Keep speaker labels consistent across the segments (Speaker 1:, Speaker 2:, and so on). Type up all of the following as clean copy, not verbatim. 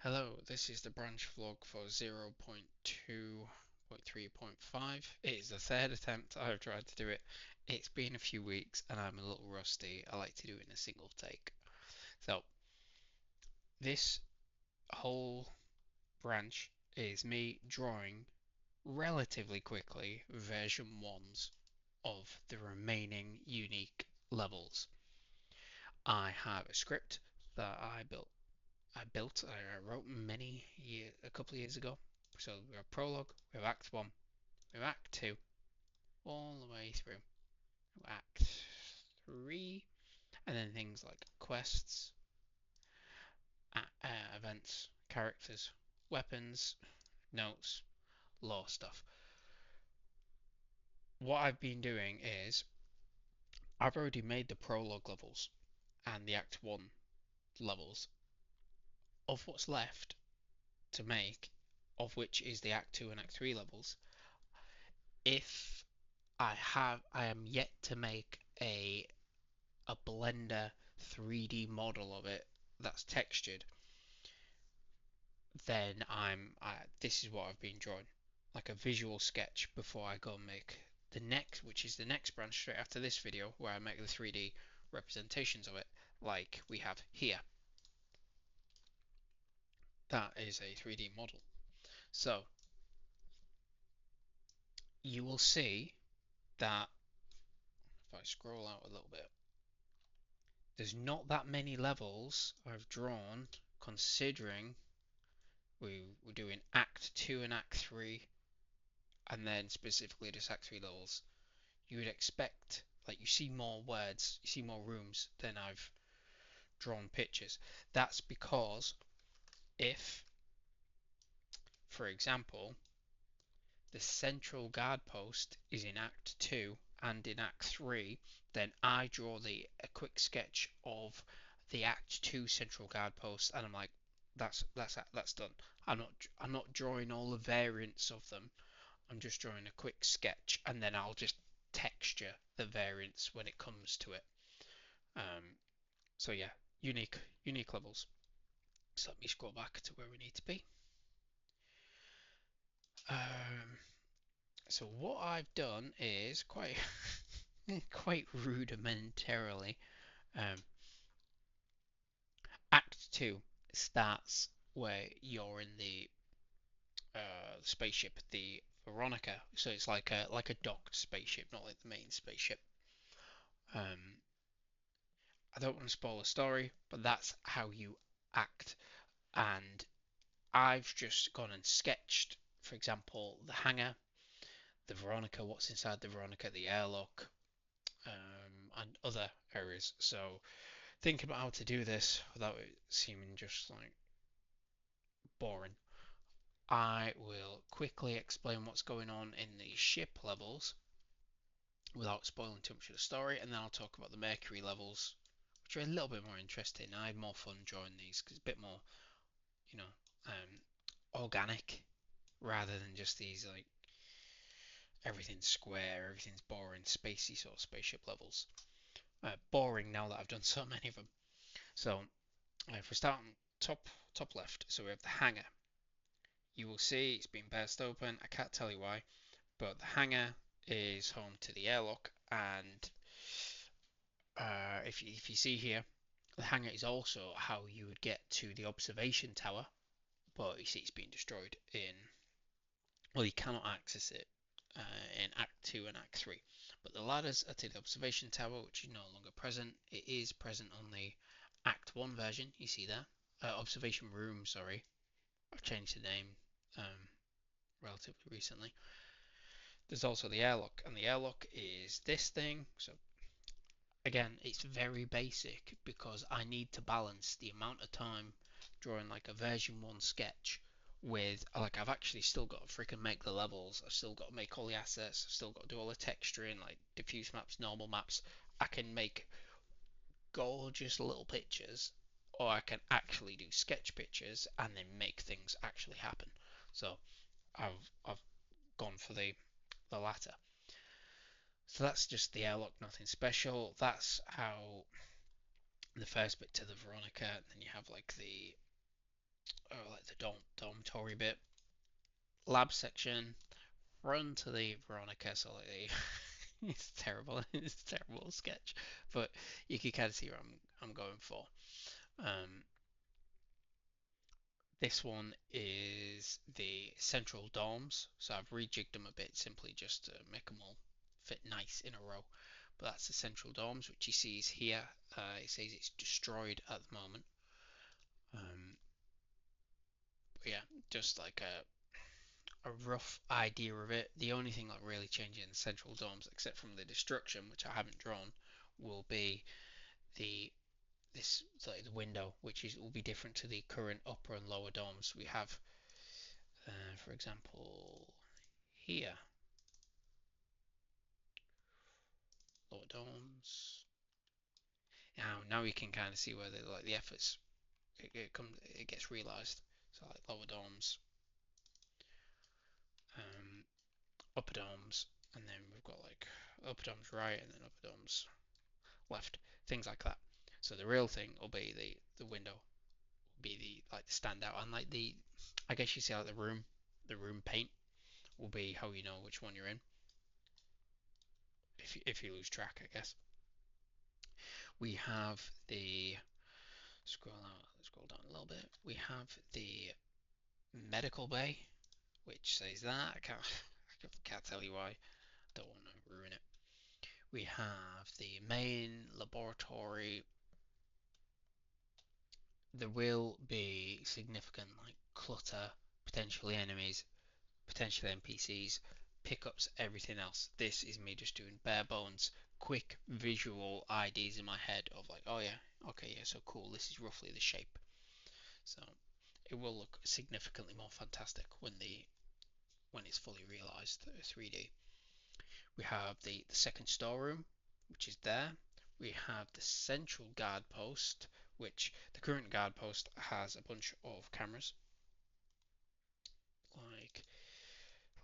Speaker 1: Hello, this is the branch vlog for 0.2.3.5. It is the third attempt I've tried to do it. It's been a few weeks and I'm a little rusty. I like to do it in a single take. So, this whole branch is me drawing relatively quickly version 1s of the remaining unique levels. I have a script that I wrote a couple of years ago. So we have prologue, we have Act 1, we have Act 2, all the way through Act 3, and then things like quests, events, characters, weapons, notes, lore stuff. What I've been doing is I've already made the prologue levels and the Act 1 levels of what's left to make, of which is the Act 2 and Act 3 levels. If I am yet to make a Blender 3D model of it that's textured, then this is what I've been drawing, like a visual sketch before I go and make the next, which is the next branch straight after this video, where I make the 3D representations of it, like we have here. That is a 3D model. So you will see that if I scroll out a little bit, there's not that many levels I've drawn, considering we're doing Act 2 and Act 3, and then specifically just Act 3 levels. You would expect, like, you see more words, you see more rooms than I've drawn pictures. That's because if, for example, the central guard post is in Act 2 and in Act 3, then I draw a quick sketch of the Act 2 central guard post, and I'm like, that's done. I'm not drawing all the variants of them. I'm just drawing a quick sketch, and then I'll just texture the variants when it comes to it. So yeah, unique levels. So let me scroll back to where we need to be. Um, so what I've done is quite quite rudimentarily. Um, Act 2 starts where you're in the spaceship, the Veronica. So it's like a docked spaceship, not like the main spaceship. Um, I don't want to spoil the story, but that's how you act. And I've just gone and sketched, for example, the hangar, the Veronica, what's inside the Veronica, the airlock, and other areas. So thinking about how to do this without it seeming just like boring, I will quickly explain what's going on in the ship levels without spoiling too much of the story, and then I'll talk about the Mercury levels, which are a little bit more interesting. I had more fun drawing these because it's a bit more, you know, um, organic rather than just these like everything's square, everything's boring, spacey sort of spaceship levels. Boring now that I've done so many of them. So if we start on top left, so we have the hangar. You will see it's been burst open. I can't tell you why, but the hangar is home to the airlock, and if you see here, the hangar is also how you would get to the observation tower, but you see it's been destroyed in. Well, you cannot access it in Act 2 and Act 3. But the ladders are to the observation tower, which is no longer present. It is present on the Act 1 version, you see there. Observation room, sorry. I've changed the name relatively recently. There's also the airlock, and the airlock is this thing. So again, it's very basic because I need to balance the amount of time drawing like a version 1 sketch with, like, I've actually still got to freaking make the levels, I've still got to make all the assets, I've still got to do all the texturing, like diffuse maps, normal maps. I can make gorgeous little pictures, or I can actually do sketch pictures and then make things actually happen. So I've gone for the latter. So that's just the airlock, nothing special. That's how the first bit to the Veronica, and then you have like the like the dormitory bit, lab section, run to the Veronica. So like it's terrible, it's a terrible sketch, but you can kind of see where I'm going for. Um, this one is the central dorms, so I've rejigged them a bit simply just to make them all fit nice in a row. But that's the central dorms, which he sees here. It says it's destroyed at the moment. But yeah, just like a rough idea of it. The only thing that really changes in the central dorms, except from the destruction, which I haven't drawn, will be the this like the window, which is will be different to the current upper and lower dorms we have. For example, here, lower dorms. Now you can kind of see where the efforts it gets realised. So like lower dorms, um, upper dorms, and then we've got like upper dorms right, and then upper dorms left, things like that. So the real thing will be the window, will be the like the standout, and like the I guess you see like the room paint will be how you know which one you're in. If you lose track, I guess. We have the scroll down a little bit. We have the medical bay, which says that I can't tell you why. Don't want to ruin it. We have the main laboratory. There will be significant like clutter, potentially enemies, potentially NPCs, pickups, everything else. This is me just doing bare bones, quick visual ideas in my head of like, oh yeah, okay, yeah, so cool. This is roughly the shape. So it will look significantly more fantastic when it's fully realized 3D. We have the second storeroom, which is there. We have the central guard post, which the current guard post has a bunch of cameras,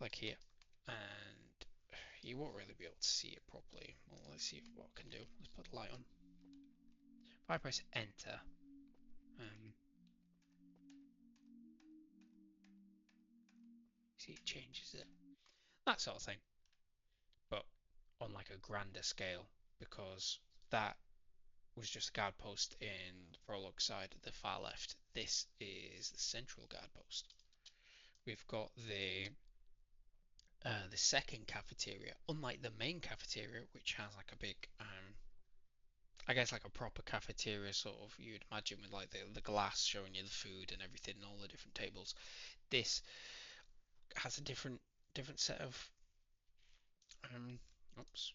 Speaker 1: like here, and you won't really be able to see it properly. Well, let's see what I can do. Let's put the light on. If I press enter, um, see it changes it, that sort of thing, but on like a grander scale, because that was just a guard post in the prologue side at the far left. This is the central guard post. We've got the second cafeteria, unlike the main cafeteria, which has like a big I guess like a proper cafeteria sort of you'd imagine with like the glass showing you the food and everything and all the different tables. This has a different set of um oops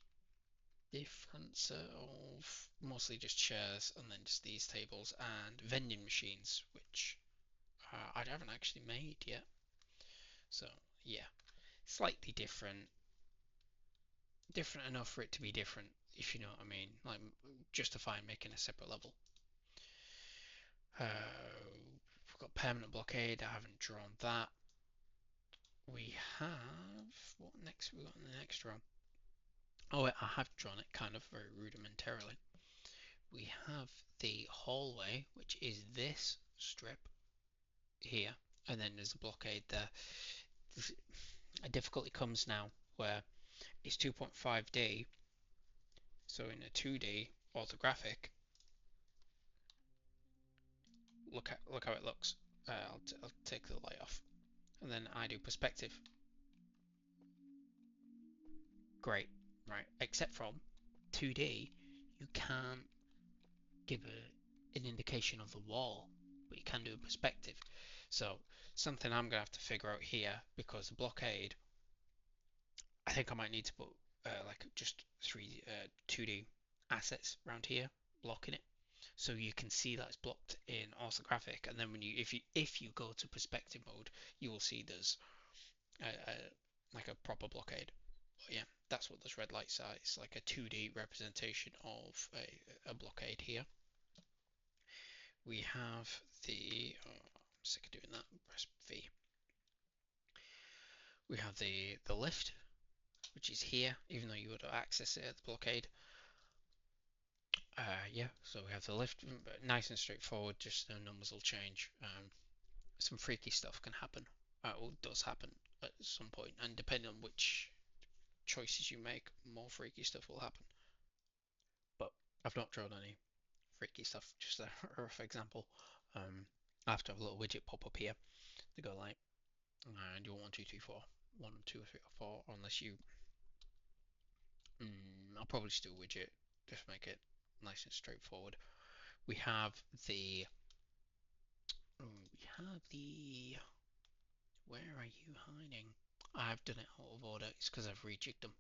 Speaker 1: different set of mostly just chairs and then just these tables and vending machines which I haven't actually made yet. So yeah, slightly different enough for it to be different, if you know what I mean, like justifying making a separate level. We've got permanent blockade. I haven't drawn that. We have what next? We got in the next row. Oh, wait, I have drawn it kind of very rudimentarily. We have the hallway, which is this strip here, and then there's a blockade there. A difficulty comes now where it's 2.5D, so in a 2D orthographic, look how it looks. I'll take the light off, and then I do perspective. Great, right? Except from 2D, you can't give an indication of the wall, but you can do a perspective. So something I'm gonna have to figure out here because the blockade, I think I might need to put like just 2D assets around here blocking it, so you can see that it's blocked in orthographic. And then when if you go to perspective mode, you will see there's like a proper blockade. But yeah, that's what those red lights are. It's like a 2D representation of a blockade here. We have I'm sick of doing that. Press V. We have the lift, which is here, even though you would have access it at the blockade. Yeah, so we have the lift, nice and straightforward. Just the numbers will change. some freaky stuff can happen, or does happen at some point, and depending on which choices you make, more freaky stuff will happen. But I've not drawn any freaky stuff, just a rough example. I have to have a little widget pop up here to go like, and you want 1, 2, 3, 4, 1, 2, 3, or 4, unless you, I'll probably just do a widget, just make it nice and straightforward. We have the, where are you hiding? I've done it out of order, it's because I've rejigged them.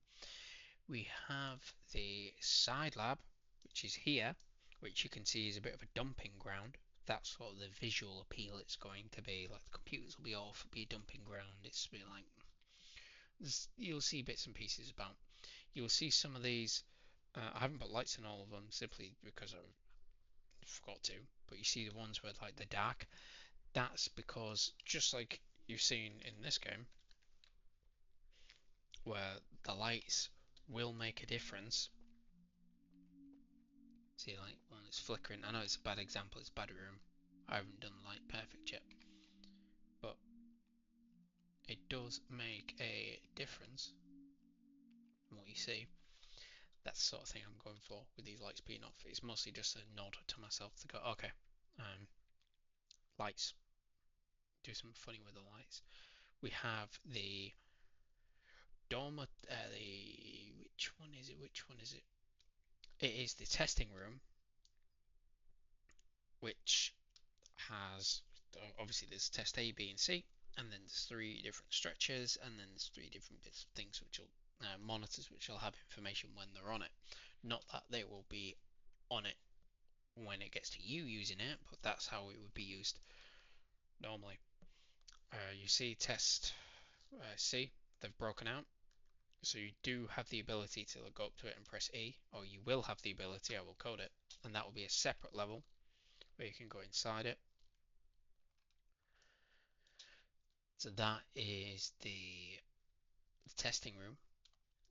Speaker 1: We have the side lab, which is here, which you can see is a bit of a dumping ground. That's sort of the visual appeal it's going to be. Like the computers will be off, be a dumping ground. It's be like you'll see bits and pieces about. You'll see some of these. I haven't put lights in all of them simply because I forgot to. But you see the ones where like the dark. That's because just like you've seen in this game, where the lights will make a difference. See, like when it's flickering. I know it's a bad example. It's bad room. I haven't done light perfect yet, but it does make a difference in what you see. That's the sort of thing I'm going for with these lights being off. It's mostly just a nod to myself to go, okay, lights. Do something funny with the lights. We have the dorm. Which one is it? Which one is it? It is the testing room, which has obviously there's test A, B, and C, and then there's 3 different stretchers, and then there's 3 different bits of things which will monitors which will have information when they're on it. Not that they will be on it when it gets to you using it, but that's how it would be used normally. You see test C, they've broken out. So you do have the ability to go up to it and press E, or you will have the ability, I will code it, and that will be a separate level where you can go inside it. So that is the testing room.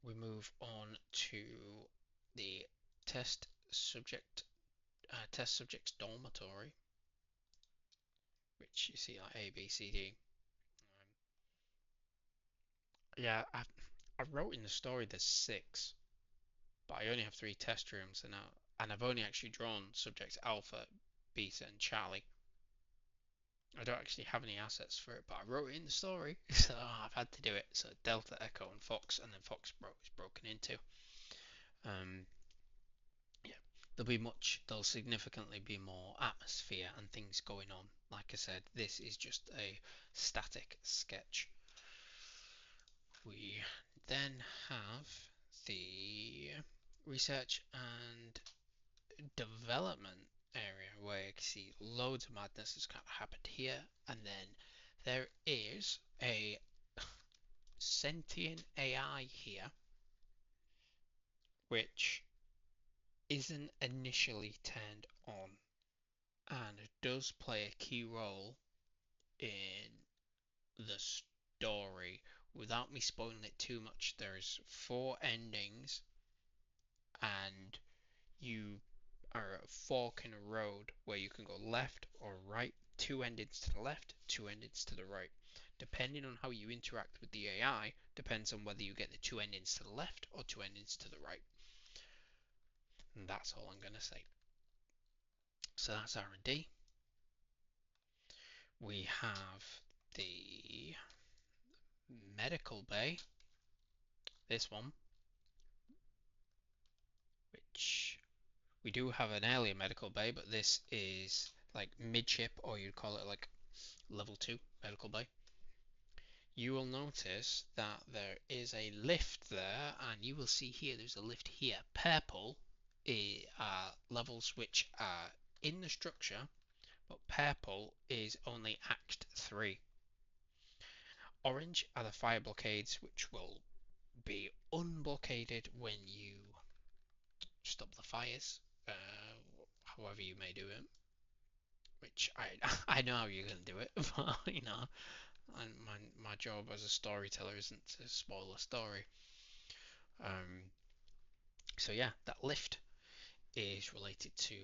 Speaker 1: We move on to the test subject test subjects dormitory, which you see like A, B, C, D. Yeah, I wrote in the story there's 6, but I only have 3 test rooms, and I've only actually drawn subjects Alpha, Beta, and Charlie. I don't actually have any assets for it, but I wrote it in the story, so I've had to do it. So Delta, Echo, and Fox, and then Fox is broken into. Yeah, there'll significantly be more atmosphere and things going on. Like I said, this is just a static sketch. We then have the research and development area where you can see loads of madness has kind of happened here, and then there is a sentient AI here which isn't initially turned on and does play a key role in the story. Without me spoiling it too much, there's 4 endings, and you are at a fork in a road where you can go left or right, 2 endings to the left, 2 endings to the right. Depending on how you interact with the AI, depends on whether you get the 2 endings to the left or 2 endings to the right. And that's all I'm going to say. So that's R&D. We have the medical bay, this one, which we do have an alien medical bay, but this is like midship, or you'd call it like level 2 medical bay. You will notice that there is a lift there, and you will see here there's a lift here. Purple are levels which are in the structure, but purple is only Act 3. Orange are the fire blockades, which will be unblockaded when you stop the fires, however you may do it. Which I know how you're gonna do it, but you know, and my job as a storyteller isn't to spoil a story. Um, so yeah, that lift is related to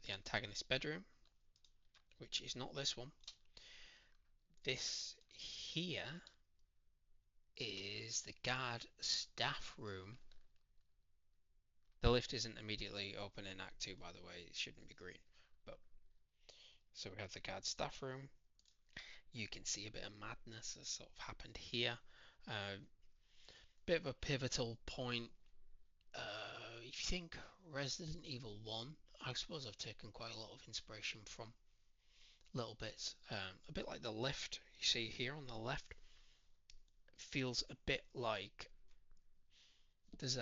Speaker 1: the antagonist bedroom, which is not this one. This here is the guard staff room. The lift isn't immediately open in Act 2, by the way, it shouldn't be green. But so we have the guard staff room. You can see a bit of madness has sort of happened here. Bit of a pivotal point. If you think Resident Evil 1, I suppose I've taken quite a lot of inspiration from little bits. A bit like the lift you see here on the left. Feels a bit like there's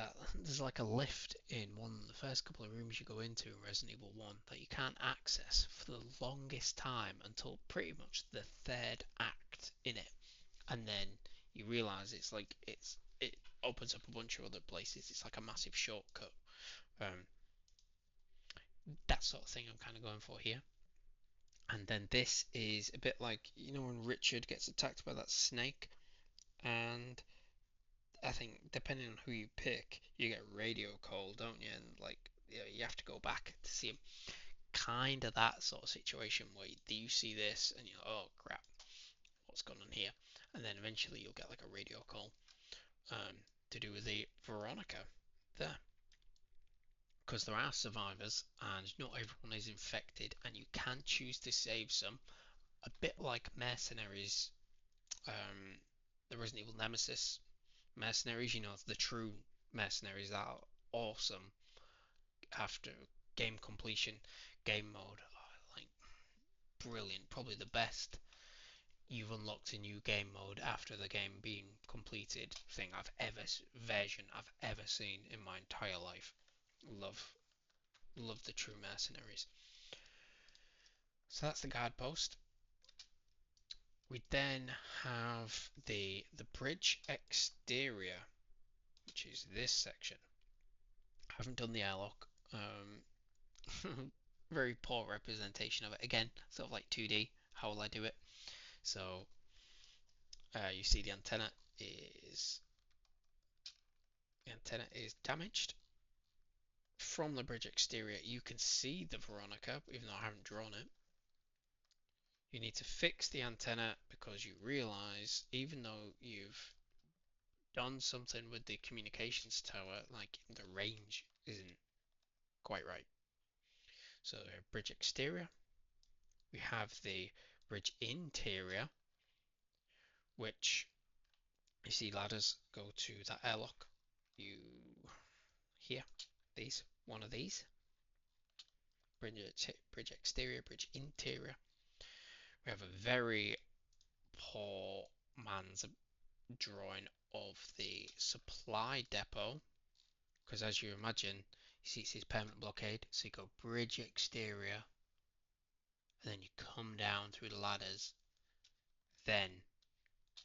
Speaker 1: like a lift in one of the first couple of rooms you go into in Resident Evil 1 that you can't access for the longest time until pretty much the third act in it, and then you realize it opens up a bunch of other places. It's like a massive shortcut. Um, that sort of thing I'm kind of going for here. And then this is a bit like, you know, when Richard gets attacked by that snake, and I think depending on who you pick, you get radio call, don't you? And like, you have to go back to see him. Kind of that sort of situation where you see this and you're like, oh crap, what's going on here? And then eventually you'll get like a radio call to do with the Veronica there. Because there are survivors and not everyone is infected, and you can choose to save some. A bit like mercenaries, the Resident Evil Nemesis mercenaries, you know, the true mercenaries that are awesome after game completion, game mode, like brilliant, probably the best you've unlocked a new game mode after the game being completed thing I've ever seen in my entire life. Love the true mercenaries. So that's the guard post. We then have the bridge exterior, which is this section. I haven't done the airlock. Very poor representation of it. Again, sort of like 2D. How will I do it? So you see the antenna is damaged. From the bridge exterior, you can see the Veronica, even though I haven't drawn it. You need to fix the antenna because you realize, even though you've done something with the communications tower, like the range isn't quite right. So bridge exterior, we have the bridge interior, which you see ladders go to that airlock. You here, one of these, bridge exterior, bridge interior. We have a very poor man's drawing of the supply depot, because as you imagine, you see it says permanent blockade, so you go bridge exterior, and then you come down through the ladders, then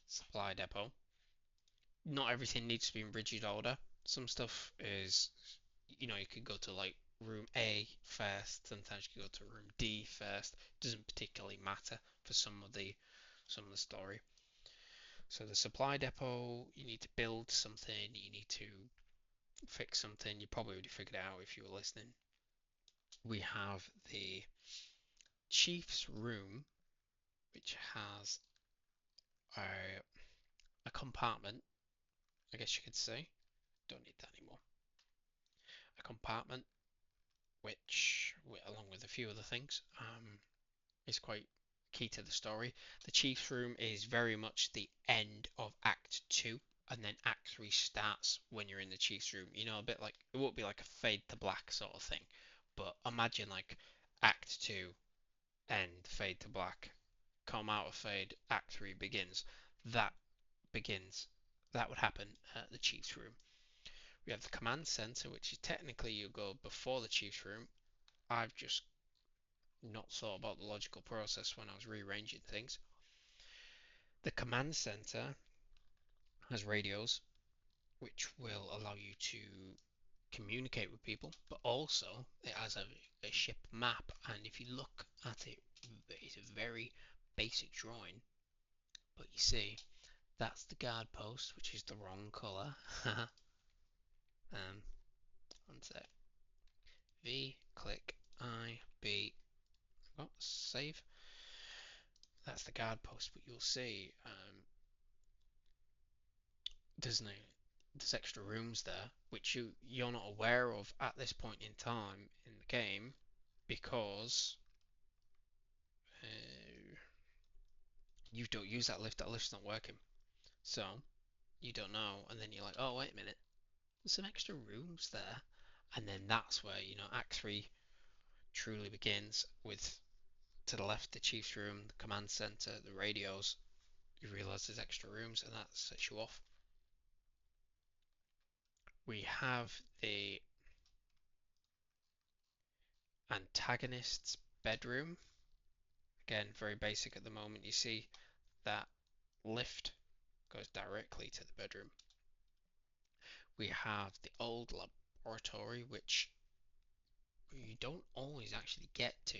Speaker 1: supply depot. Not everything needs to be in rigid order. Some stuff is, you know, you could go to like room A first, sometimes you could go to room D first. It doesn't particularly matter for some of the story. So the supply depot, you need to build something, you need to fix something. You probably already figured it out if you were listening. We have the chief's room, which has a compartment, I guess you could say. Don't need that anymore. A compartment, which, along with a few other things, is quite key to the story. The chief's room is very much the end of Act 2, and then Act 3 starts when you're in the chief's room. You know, a bit like, it won't be like a fade to black sort of thing, but imagine like Act 2 end, fade to black, come out of fade, Act 3 begins. That begins. That would happen at the chief's room. We have the command center, which is technically you go before the chief's room. I've just not thought about the logical process when I was rearranging things. The command center has radios, which will allow you to communicate with people, but also it has a ship map, and if you look at it, it's a very basic drawing, but you see that's the guard post, which is the wrong colour. One sec. V, click, I, B, oh, save. that's the guard post, but you'll see there's no there's extra rooms there which you're not aware of at this point in time in the game because uh, you don't use that lift. That lift's not working, so you don't know. And then you're like, oh wait a minute, there's some extra rooms there, and then that's where Act 3 truly begins with to the left the chief's room, the command center, the radios. You realize there's extra rooms, and that sets you off. We have the antagonist's bedroom. Again, very basic at the moment. You see that lift goes directly to the bedroom. We have the old laboratory, which you don't always actually get to.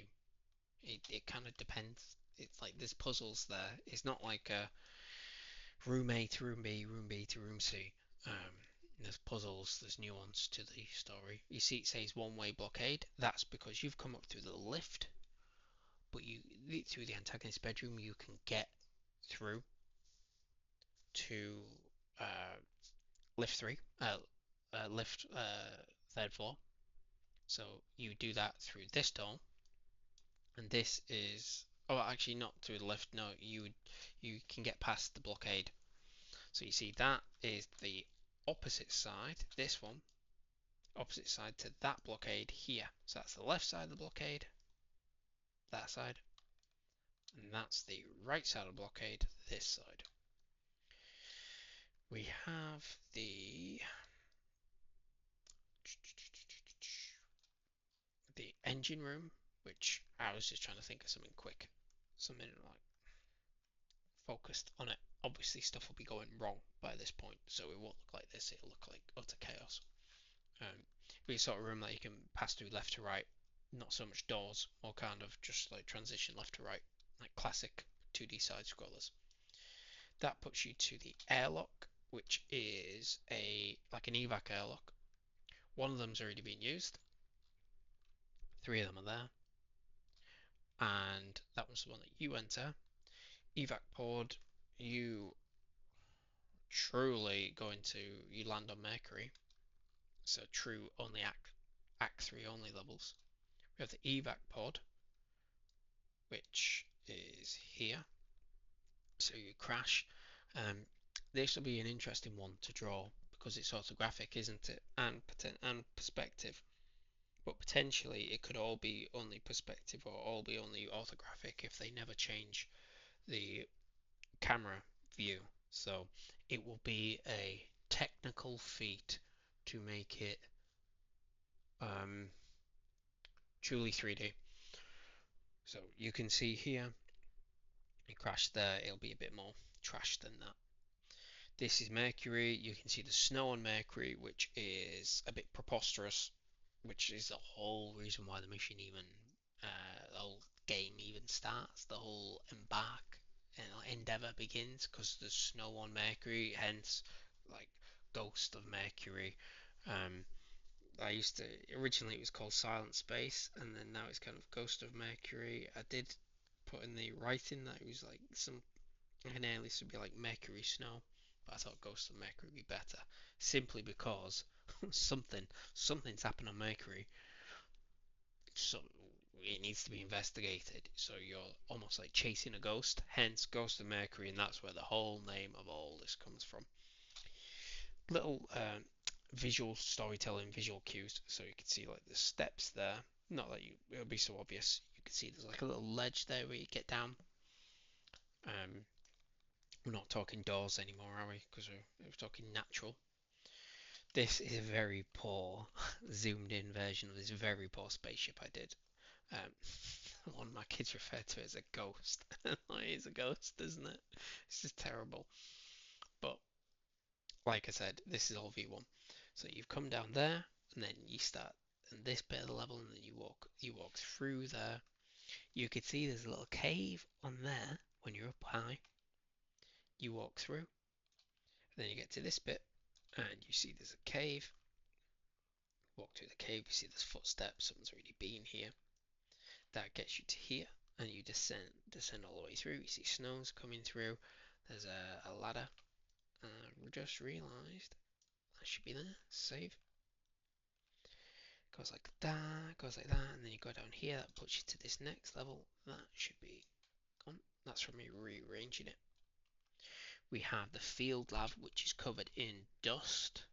Speaker 1: It kind of depends. It's like there's puzzles there. It's not like a room A to room B, room B to room C. There's puzzles, there's nuance to the story. You see it says one-way blockade. That's because you've come up through the lift, but through the antagonist bedroom you can get through to uh, lift 3, lift third floor. So you do that through this door, and this is actually not through the lift. No, you can get past the blockade. So you see that is the opposite side. This one, opposite side to that blockade here. So that's the left side of the blockade, that side, and that's the right side of the blockade, this side. We have the engine room, which I was just trying to think of something quick, something like focused on it. Obviously stuff will be going wrong by this point, so it won't look like this, it'll look like utter chaos. Be a sort of room that you can pass through left to right, not so much doors, more kind of just like transition left to right, like classic 2D side scrollers. That puts you to the airlock, which is like an evac airlock. One of them's already been used. 3 of them are there, and that was the one that you enter. Evac pod, you truly you land on Mercury, so true only Act 3 only levels. We have the evac pod, which is here. So you crash. This will be an interesting one to draw because it's orthographic, isn't it? And perspective. But potentially it could all be only perspective or all be only orthographic if they never change the camera view. So it will be a technical feat to make it truly 3D. So you can see here, it crashed there, it'll be a bit more trash than that. This is Mercury. You can see the snow on Mercury, which is a bit preposterous, which is the whole reason why the mission even, the whole game even starts, the whole embark and endeavor begins, because there's snow on Mercury, hence like Ghost of Mercury. Um, originally it was called Silent Space, and then now it's kind of Ghost of Mercury. I did put in the writing that it was like an alias would be like Mercury Snow, but I thought Ghost of Mercury would be better, simply because something's happened on Mercury, so it needs to be investigated. So you're almost like chasing a ghost, hence Ghost of Mercury, and that's where the whole name of all this comes from. Little visual storytelling, visual cues, so you can see like the steps there. Not that it'll be so obvious. You can see there's like a little ledge there where you get down. We're not talking doors anymore, are we? Because we're talking natural. This is a very poor zoomed in version of this very poor spaceship I did. One of my kids referred to it as a ghost. It is a ghost, isn't it? It's just terrible. But like I said, this is all V1. So you've come down there, and then you start in this bit of the level, and then you walk through there. You can see there's a little cave on there when you're up high. You walk through, then you get to this bit, and you see there's a cave. Walk through the cave, you see there's footsteps, someone's already been here. That gets you to here. and you descend all the way through. You see snows coming through. There's a ladder. Just realised that should be there. Save. Goes like that, goes like that, and then you go down here. That puts you to this next level. That should be gone. That's from me rearranging it. We have the field lab, which is covered in dust,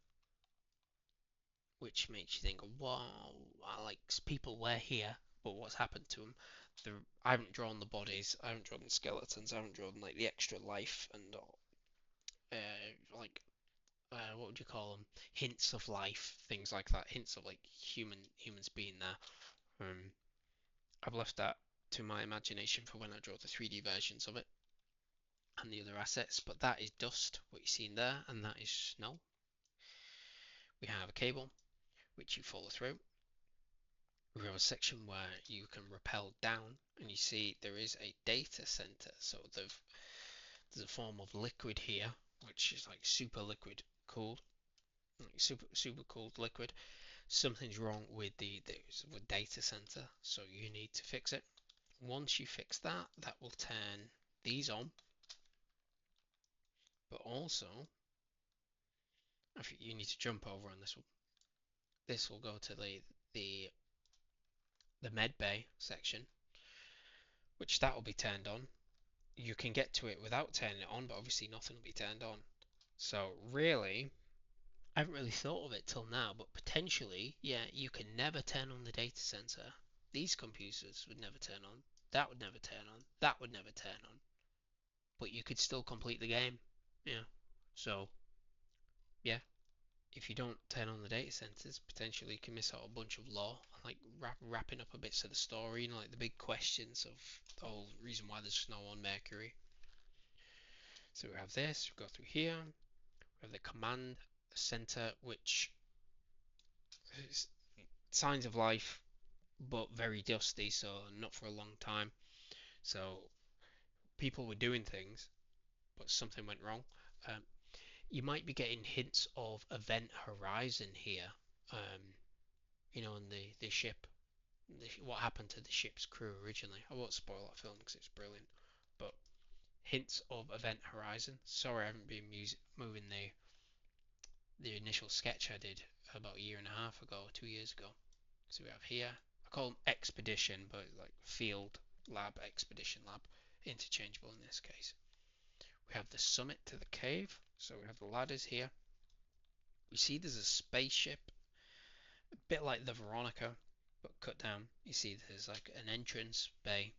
Speaker 1: which makes you think, wow, like people were here, but what's happened to them? I haven't drawn the bodies, I haven't drawn the skeletons, I haven't drawn like the extra life and like what would you call them? Hints of life, things like that. Hints of like humans being there. I've left that to my imagination for when I draw the 3D versions of it and the other assets. But that is dust, what you're seeing there, and that is snow. We have a cable which you follow through. We have a section where you can rappel down, and you see there is a data center. So there's a form of liquid here, which is like super liquid cooled, like super cooled liquid. Something's wrong with the data center, so you need to fix it. Once you fix that, that will turn these on, but also if you need to jump over on this one. This will go to the med bay section, which that will be turned on. You can get to it without turning it on, but obviously nothing will be turned on. So really, I haven't really thought of it till now, but potentially, yeah, you can never turn on the data center. These computers would never turn on. That would never turn on. That would never turn on. But you could still complete the game. Yeah. So, yeah, if you don't turn on the data centers, potentially you can miss out a bunch of lore, like wrapping up a bits of the story, like the big questions of the whole reason why there's snow on Mercury. So we have this, we go through here, we have the command center, which is signs of life, but very dusty, so not for a long time. So people were doing things, but something went wrong. Um, you might be getting hints of event horizon here. Um, on the ship, what happened to the ship's crew originally. I won't spoil that film because it's brilliant, but hints of event horizon. Sorry, I haven't been moving the initial sketch I did about a year and a half ago, 2 years ago. So we have here, I call them expedition, but like field lab, expedition lab, interchangeable in this case. We have the summit to the cave, so we have the ladders here. We see there's a spaceship, a bit like the Veronica, but cut down. You see there's like an entrance bay.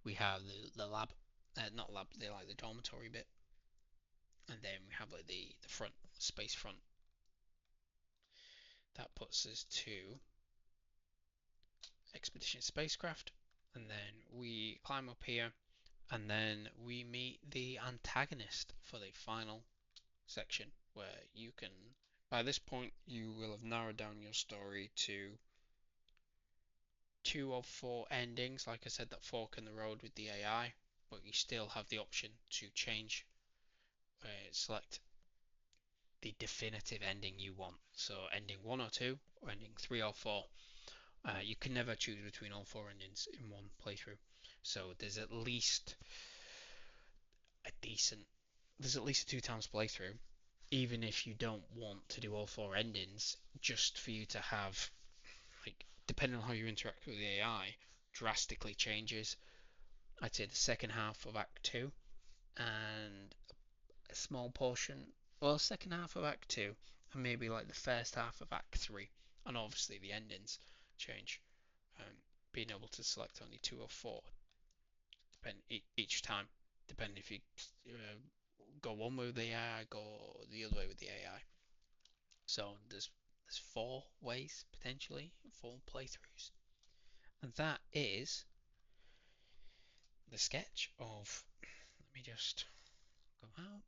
Speaker 1: We have the lab, not lab, they like the dormitory bit, and then we have like the front space front. That puts us to expedition spacecraft, and then we climb up here, and then we meet the antagonist for the final section, where you can, by this point you will have narrowed down your story to 2 of 4 endings. Like I said, that fork in the road with the AI, but you still have the option to change, select the definitive ending you want. So ending 1 or 2, or ending 3 or 4. You can never choose between all 4 endings in one playthrough. So there's at least a 2 times playthrough, even if you don't want to do all 4 endings, just for you to have, like, depending on how you interact with the AI, drastically changes. I'd say the second half of Act 2 and a small portion, well, second half of Act 2 and maybe like the first half of Act 3, and obviously the endings change. Being able to select only 2 or 4 each time, depending if you go one way with the AI, go the other way with the AI. So there's 4 ways potentially, 4 playthroughs, and that is the sketch of. Let me just go out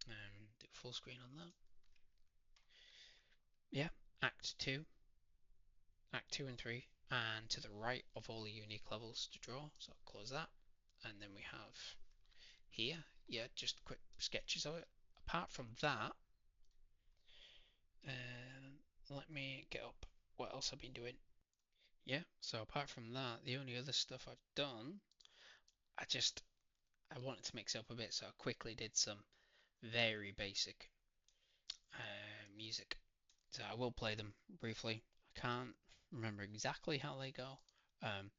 Speaker 1: and do full screen on that. Yeah, Act 2, Act 2 and 3, and to the right of all the unique levels to draw. So I'll close that, and then we have here, yeah, just quick sketches of it. Apart from that, let me get up what else I've been doing. yeah, so apart from that, the only other stuff I've done, I just I wanted to mix it up a bit, so I quickly did some very basic music. So I will play them briefly. I can't remember exactly how they go. Um,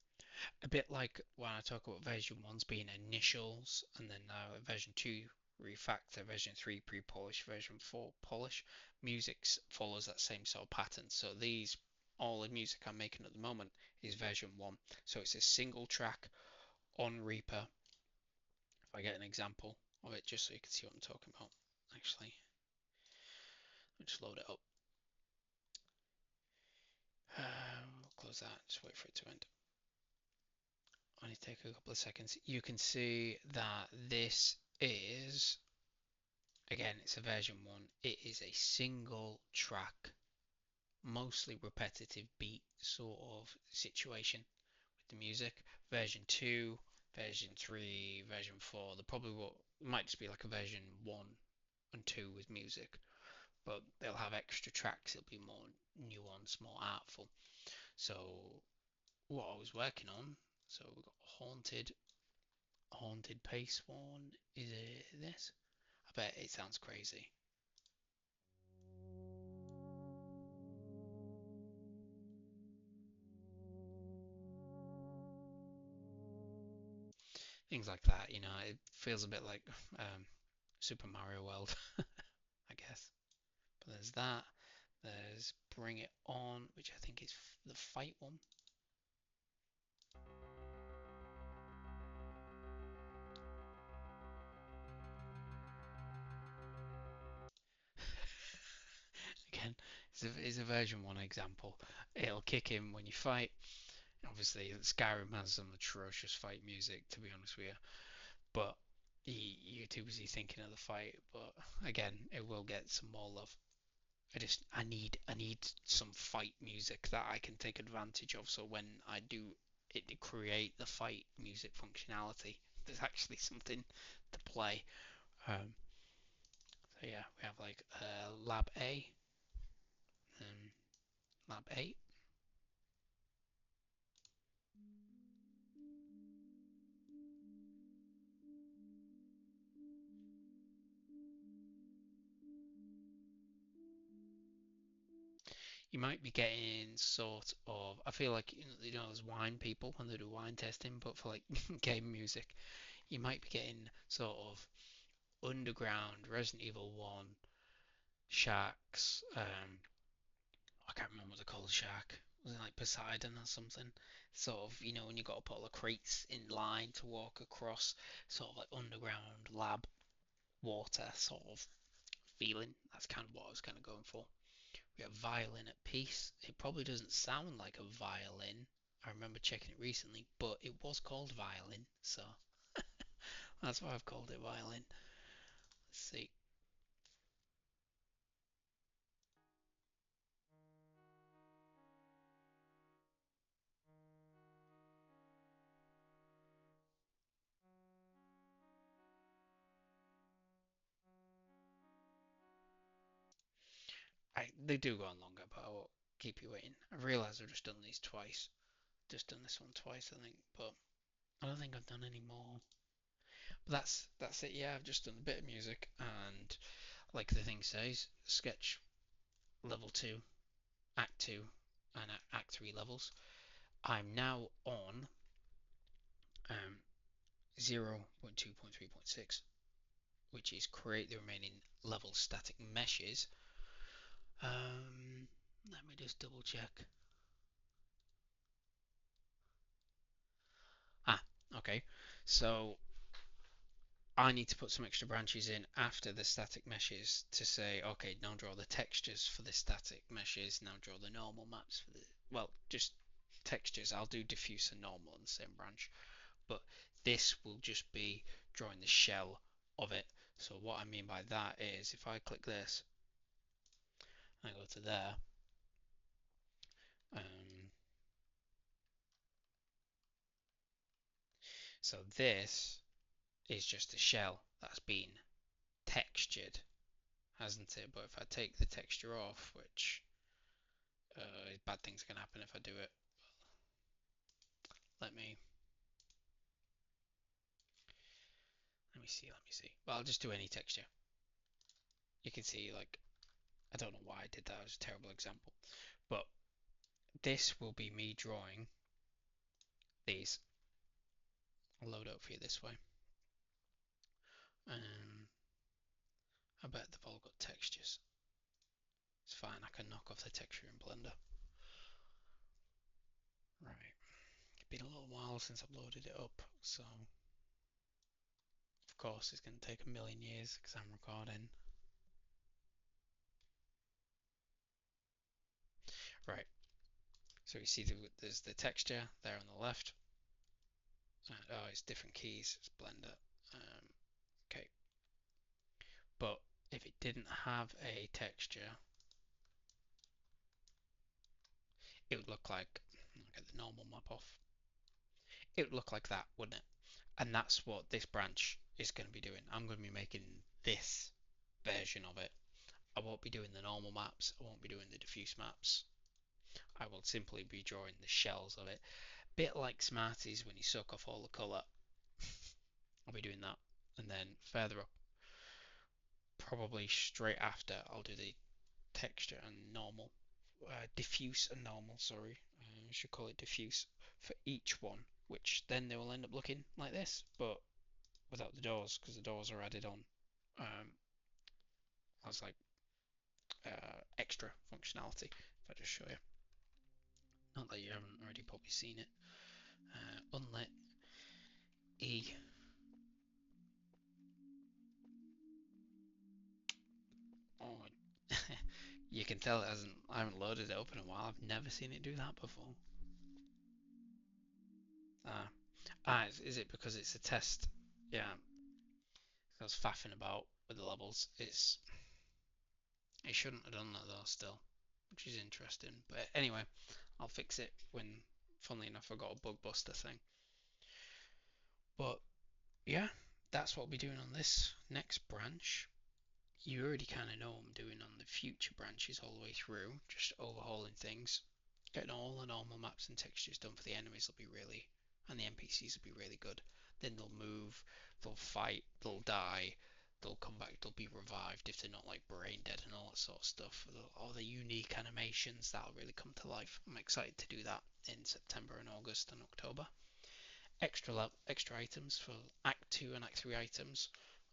Speaker 1: a bit like when I talk about version 1's being initials, and then now version 2 refactor, version 3 pre-polish, version 4 polish. Music follows that same sort of pattern. So these, all the music I'm making at the moment is version 1. So it's a single track on Reaper. If I get an example of it, just so you can see what I'm talking about. Actually, let me just load it up. We'll close that, just wait for it to end. Only take a couple of seconds. You can see that this is, again, it's a version 1. It is a single track, mostly repetitive beat sort of situation with the music. Version 2, version 3, version 4, there probably will, might just be like a version 1 and 2 with music, but they'll have extra tracks, it'll be more nuanced, more artful. So what I was working on, so we've got haunted pace one, is it this? I bet it sounds crazy. Things like that, you know, it feels a bit like Super Mario World, I guess. But there's that. There's Bring It On, which I think is the fight one. Again, it's a version 1 example. It'll kick in when you fight. Obviously, Skyrim has some atrocious fight music, to be honest with you. But you're too busy thinking of the fight. But again, it will get some more love. I need some fight music that I can take advantage of. So when I do it to create the fight music functionality, there's actually something to play. Um, so yeah, we have like Lab A, and Lab 8. You might be getting sort of, I feel like, those wine people when they do wine testing, but for like game music, you might be getting sort of underground Resident Evil 1 sharks. I can't remember what they call the shark. Was it like Poseidon or something? Sort of, when you got to put all the crates in line to walk across, sort of like underground lab water sort of feeling. That's kind of what I was kind of going for. We have violin at peace. It probably doesn't sound like a violin. I remember checking it recently, but it was called violin, so that's why I've called it violin. Let's see. They do go on longer, but I won't keep you waiting. I realise I've just done these twice. Just done this one twice, I think, but I don't think I've done any more. But that's it. Yeah, I've just done a bit of music, and like the thing says, sketch level 2, act 2, and act 3 levels. I'm now on um, 0.2.3.6, which is create the remaining level static meshes. Let me just double check. Okay. So I need to put some extra branches in after the static meshes to say, okay, now draw the textures for the static meshes, now draw the normal maps for the, well, just textures. I'll do diffuse and normal in the same branch, but this will just be drawing the shell of it. So what I mean by that is if I click this and I go to there, um, so this is just a shell that's been textured, hasn't it? But if I take the texture off, which bad things can happen if I do it. let me see. Well, I'll just do any texture. You can see, like, I don't know why I did that. It was a terrible example. But this will be me drawing these. I'll load it up for you this way. I bet they've all got textures. It's fine, I can knock off the texture in Blender. Right, it's been a little while since I've loaded it up, so of course it's going to take a million years because I'm recording. Right, so you see there's the texture there on the left. Oh, it's different keys, it's Blender. Okay, but if it didn't have a texture, it would look like, I'll get the normal map off, it would look like that, wouldn't it? And that's what this branch is going to be doing. I'm going to be making this version of it. I won't be doing the normal maps, I won't be doing the diffuse maps. I will simply be drawing the shells of it. Bit like Smarties when you suck off all the colour. I'll be doing that. And then further up, probably straight after, I'll do the texture and normal. Diffuse and normal, sorry. I should call it diffuse for each one, which then they will end up looking like this, but without the doors, because the doors are added on as like extra functionality. If I just show you, not that you haven't already probably seen it. Unlit E. Oh, you can tell it hasn't. I haven't loaded it up in a while. I've never seen it do that before. Is it because it's a test? Yeah, I was faffing about with the levels. It shouldn't have done that though still, which is interesting. But anyway, I'll fix it when, funnily enough, I got a bug buster thing. But yeah, that's what we'll be doing on this next branch. You already kind of know what I'm doing on the future branches all the way through, just overhauling things. Getting all the normal maps and textures done for the enemies will be really, and the NPCs will be really good. Then they'll move, they'll fight, they'll die, they'll come back, they'll be revived if they're not like brain dead and all that sort of stuff. All the unique animations that'll really come to life. I'm excited to do that in September and August and October. Extra items for Act 2 and Act 3 items.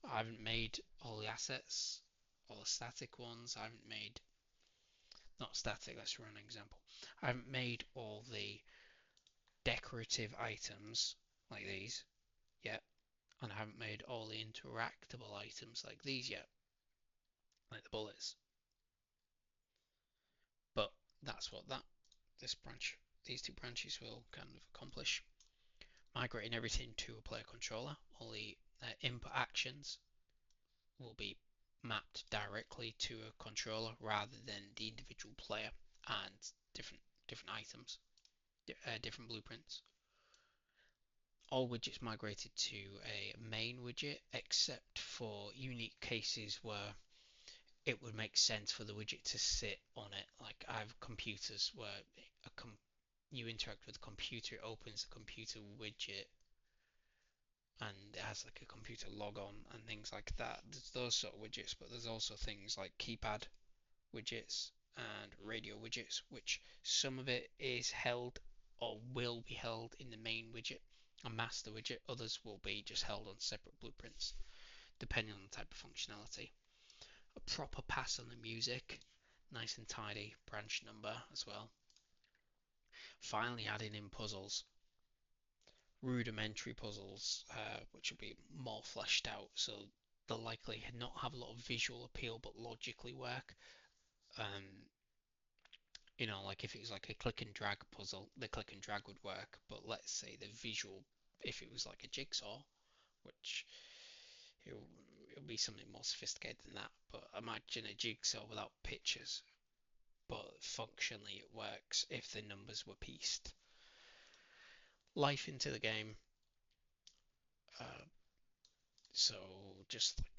Speaker 1: I haven't made all the assets, all the static ones. I haven't made, not static, let's run an example. I haven't made all the decorative items like these yet, and I haven't made all the interactable items like these yet, like the bullets. But that's what these two branches will kind of accomplish. Migrating everything to a player controller, all the input actions will be mapped directly to a controller rather than the individual player and different items, different blueprints. All widgets migrated to a main widget except for unique cases where it would make sense for the widget to sit on it. Like I have computers where you interact with the computer, it opens the computer widget and it has like a computer log on and things like that. There's those sort of widgets, but there's also things like keypad widgets and radio widgets, which some of it is held or will be held in the main widget, a master widget. Others will be just held on separate blueprints, depending on the type of functionality. A proper pass on the music, nice and tidy branch number as well. Finally adding in puzzles, rudimentary puzzles, which will be more fleshed out, so they'll likely not have a lot of visual appeal but logically work. Like if it was like a click and drag puzzle, the click and drag would work, but let's say the visual, if it was like a jigsaw, which it'll be something more sophisticated than that, but imagine a jigsaw without pictures, but functionally it works if the numbers were pieced. Life into the game, uh, so just like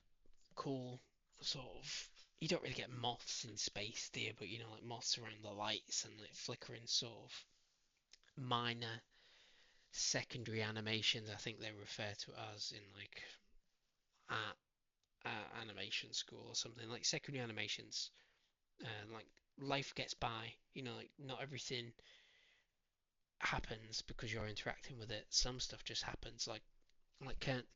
Speaker 1: cool sort of, you don't really get moths in space, do you? But like moths around the lights and like flickering sort of minor secondary animations, I think they refer to it as in like animation school or something, like secondary animations, like life gets by, like not everything happens because you're interacting with it. Some stuff just happens, like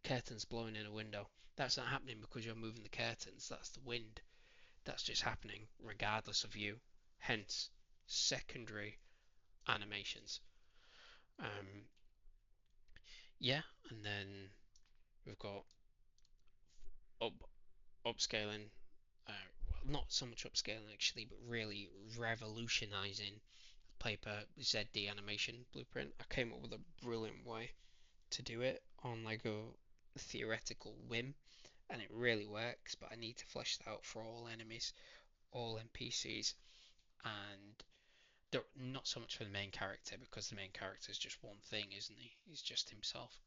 Speaker 1: curtains blowing in a window. That's not happening because you're moving the curtains. That's the wind. That's just happening regardless of you. Hence, secondary animations. Um, yeah, and then we've got up upscaling. Well, not so much upscaling actually, but really revolutionizing paper ZD animation blueprint. I came up with a brilliant way to do it on like a theoretical whim, and it really works, but I need to flesh that out for all enemies, all NPCs, and not so much for the main character, because the main character is just one thing, isn't he? He's just himself.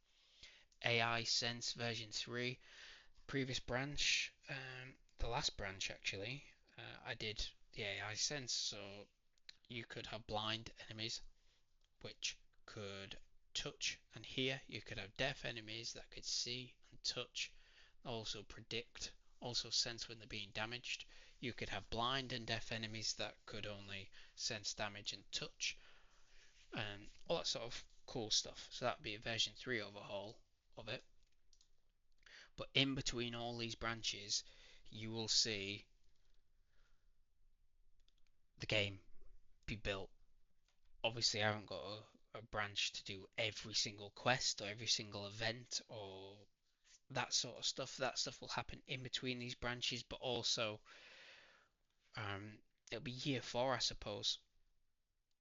Speaker 1: AI Sense version 3, previous branch, the last branch actually, I did the AI Sense, so you could have blind enemies which could touch and hear. You could have deaf enemies that could see and touch, also predict, also sense when they're being damaged. You could have blind and deaf enemies that could only sense damage and touch, and all that sort of cool stuff. So that'd be a version 3 overhaul of it. But in between all these branches, you will see the game be built. Obviously, I haven't got a branch to do every single quest or every single event or that sort of stuff. That stuff will happen in between these branches, but also it'll be year 4, I suppose,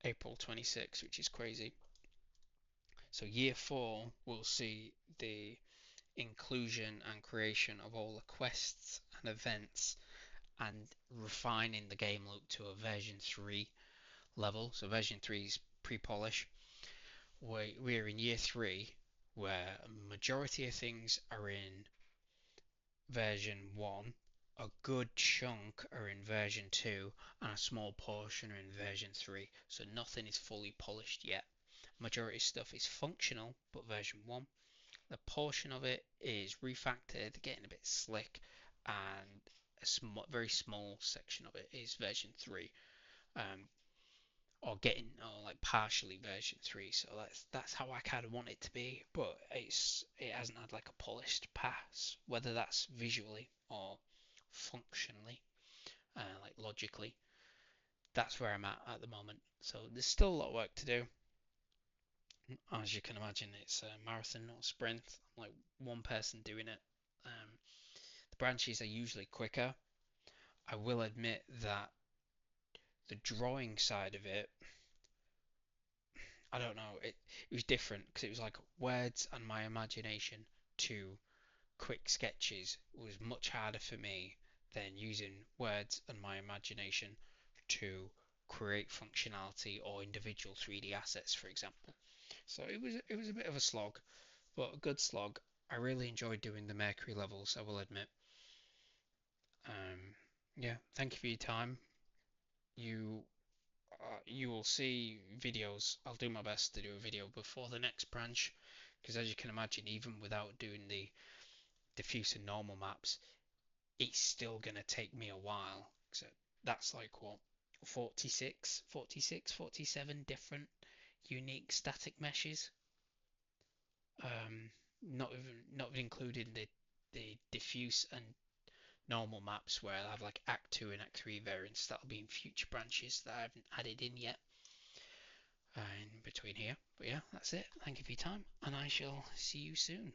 Speaker 1: April 26, which is crazy. So year 4 will see the inclusion and creation of all the quests and events and refining the game loop to a version 3 level. So version 3 is pre-polish. We're in year 3 where a majority of things are in version 1, a good chunk are in version 2, and a small portion are in version 3. So nothing is fully polished yet. Majority of stuff is functional, but version 1. The portion of it is refactored, getting a bit slick, and a very small section of it is version 3. Um, or like partially version 3, so that's how I kind of want it to be, but it hasn't had like a polished pass, whether that's visually or functionally, like logically. That's where I'm at the moment, so there's still a lot of work to do. As you can imagine, it's a marathon, not a sprint. I'm like one person doing it. The branches are usually quicker. I will admit that the drawing side of it, I don't know. It was different because it was like words and my imagination to quick sketches was much harder for me than using words and my imagination to create functionality or individual 3D assets, for example. So it was a bit of a slog, but a good slog. I really enjoyed doing the Mercury levels, I will admit. Yeah, thank you for your time. You you will see videos. I'll do my best to do a video before the next branch, because as you can imagine, even without doing the diffuse and normal maps, it's still going to take me a while. So that's like what, 47 different unique static meshes. Not even including the diffuse and normal maps where I'll have like Act 2 and Act 3 variants that'll be in future branches that I haven't added in yet. In between here. But yeah, that's it. Thank you for your time, and I shall see you soon.